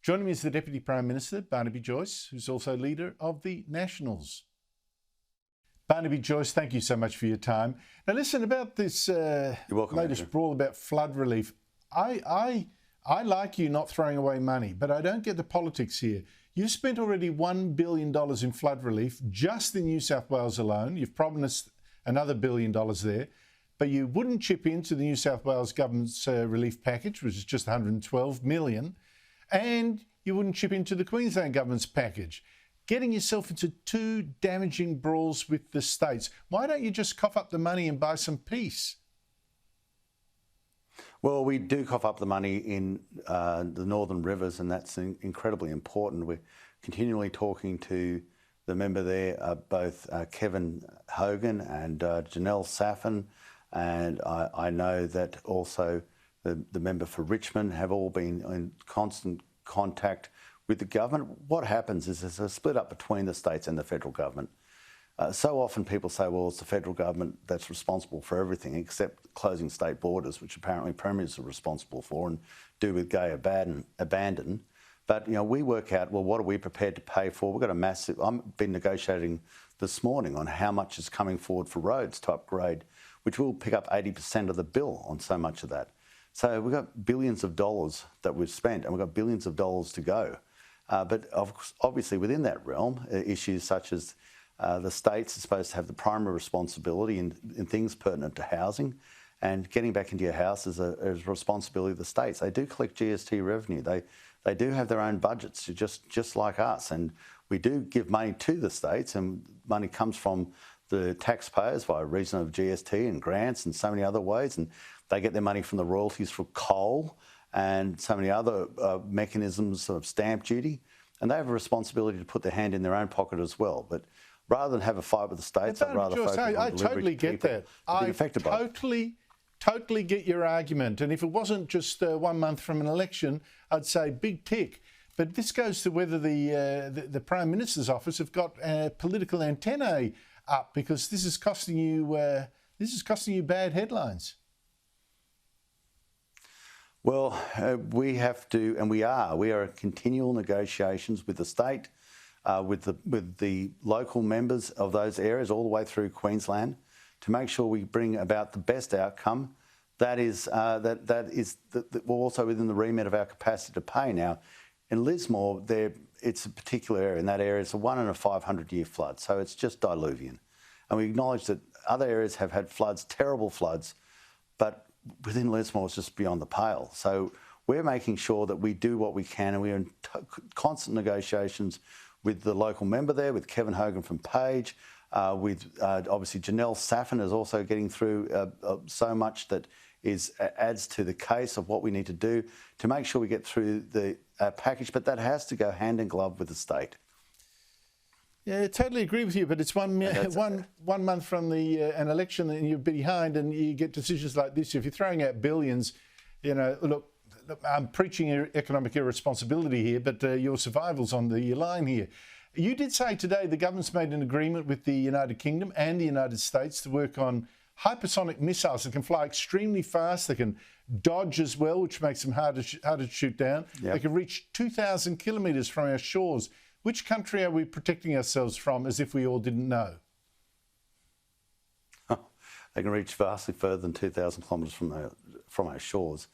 Joining me is the Deputy Prime Minister, Barnaby Joyce, who's also leader of the Nationals. Barnaby Joyce, thank you so much for your time. Now listen, about this latest brawl about flood relief, I like you not throwing away money, but I don't get the politics here. You spent already $1 billion in flood relief just in New South Wales alone. You've promised another $1 billion there, but you wouldn't chip into the New South Wales government's relief package, which is just $112 million, and you wouldn't chip into the Queensland government's package, getting yourself into two damaging brawls with the states. Why don't you just cough up the money and buy some peace? Well, we do cough up the money in the Northern Rivers, and that's incredibly important. We're continually talking to the member there, both Kevin Hogan and Janelle Saffin, and I know that also the member for Richmond have all been in constant contact with the government. What happens is there's a split up between the states and the federal government. So often people say, well, it's the federal government that's responsible for everything except closing state borders, which apparently premiers are responsible for and do with gay abandon. But, you know, we work out, well, what are we prepared to pay for? We've got a massive... I've been negotiating this morning on how much is coming forward for roads to upgrade, which will pick up 80% of the bill on so much of that. So we've got billions of dollars that we've spent, and we've got billions of dollars to go. But obviously within that realm, issues such as the states are supposed to have the primary responsibility in things pertinent to housing, and getting back into your house is a responsibility of the states. They do collect GST revenue. They do have their own budgets, just like us, and we do give money to the states, and money comes from the taxpayers via reason of GST and grants and so many other ways, and they get their money from the royalties for coal and so many other mechanisms of stamp duty, and they have a responsibility to put their hand in their own pocket as well. But rather than have a fight with the states, I'd rather focus on I totally get that. I totally get your argument. And if it wasn't just 1 month from an election, I'd say big tick. But this goes to whether the Prime Minister's office have got political antennae up, because this is costing you bad headlines. Well, we have to, and we are in continual negotiations with the state, with the local members of those areas all the way through Queensland, to make sure we bring about the best outcome. That is also within the remit of our capacity to pay. Now, in Lismore, it's a particular area. In that area, it's a 1 in a 500-year flood, so it's just diluvian. And we acknowledge that other areas have had floods, terrible floods, but within Lismore, it's just beyond the pale. So we're making sure that we do what we can, and we're in constant negotiations with the local member there, with Kevin Hogan from Page, with obviously Janelle Saffin is also getting through so much that adds to the case of what we need to do to make sure we get through the package, but that has to go hand in glove with the state. Yeah, I totally agree with you, but it's one month from an election and you're behind, and you get decisions like this. If you're throwing out billions, you know, look, I'm preaching economic irresponsibility here, but your survival's on the line here. You did say today the government's made an agreement with the United Kingdom and the United States to work on hypersonic missiles that can fly extremely fast. They can dodge as well, which makes them harder to shoot down. Yep. They can reach 2,000 kilometres from our shores. Which country are we protecting ourselves from, as if we all didn't know? They can reach vastly further than 2,000 kilometres from our shores.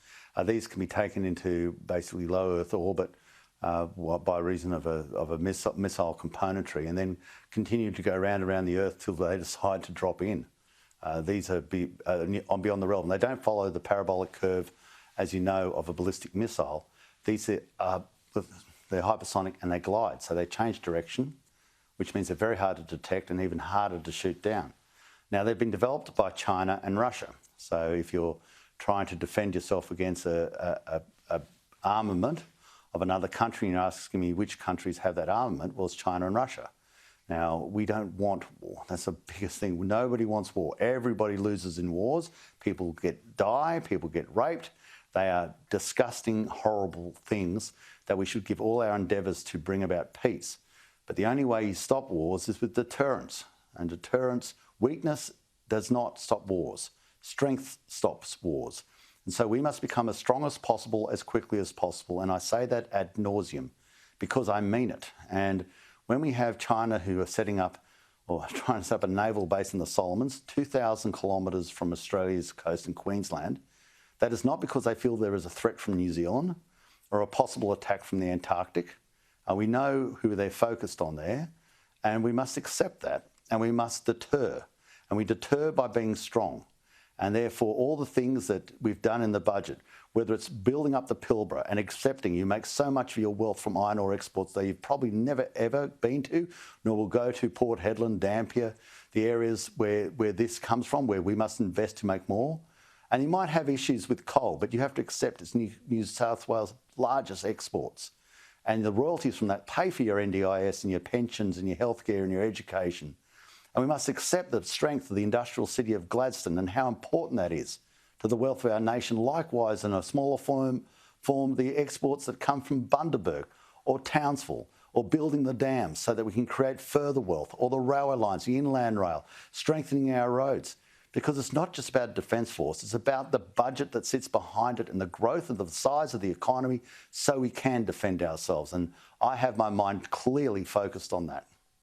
These can be taken into basically low Earth orbit by reason of a missile componentry, and then continue to go round around the Earth till they decide to drop in. These are beyond the realm. They don't follow the parabolic curve, as you know, of a ballistic missile. These are they're hypersonic and they glide, so they change direction, which means they're very hard to detect and even harder to shoot down. Now, they've been developed by China and Russia, so if you're trying to defend yourself against a armament of another country, and you're asking me which countries have that armament, well, it's China and Russia. Now, we don't want war. That's the biggest thing. Nobody wants war. Everybody loses in wars. People die, people get raped. They are disgusting, horrible things that we should give all our endeavours to bring about peace. But the only way you stop wars is with deterrence. And deterrence, weakness does not stop wars. Strength stops wars. And so we must become as strong as possible, as quickly as possible. And I say that ad nauseum because I mean it. And when we have China who are setting up or trying to set up a naval base in the Solomons, 2,000 kilometres from Australia's coast in Queensland, that is not because they feel there is a threat from New Zealand or a possible attack from the Antarctic. We know who they're focused on there, and we must accept that, and we must deter. And we deter by being strong. And therefore, all the things that we've done in the budget, whether it's building up the Pilbara and accepting you make so much of your wealth from iron ore exports that you've probably never, ever been to, nor will go to Port Hedland, Dampier, the areas where this comes from, where we must invest to make more. And you might have issues with coal, but you have to accept it's New South Wales' largest exports. And the royalties from that pay for your NDIS and your pensions and your healthcare and your education. And we must accept the strength of the industrial city of Gladstone and how important that is to the wealth of our nation. Likewise, in a smaller form, the exports that come from Bundaberg or Townsville, or building the dams so that we can create further wealth, or the railway lines, the inland rail, strengthening our roads. Because it's not just about Defence Force, it's about the budget that sits behind it and the growth of the size of the economy so we can defend ourselves. And I have my mind clearly focused on that.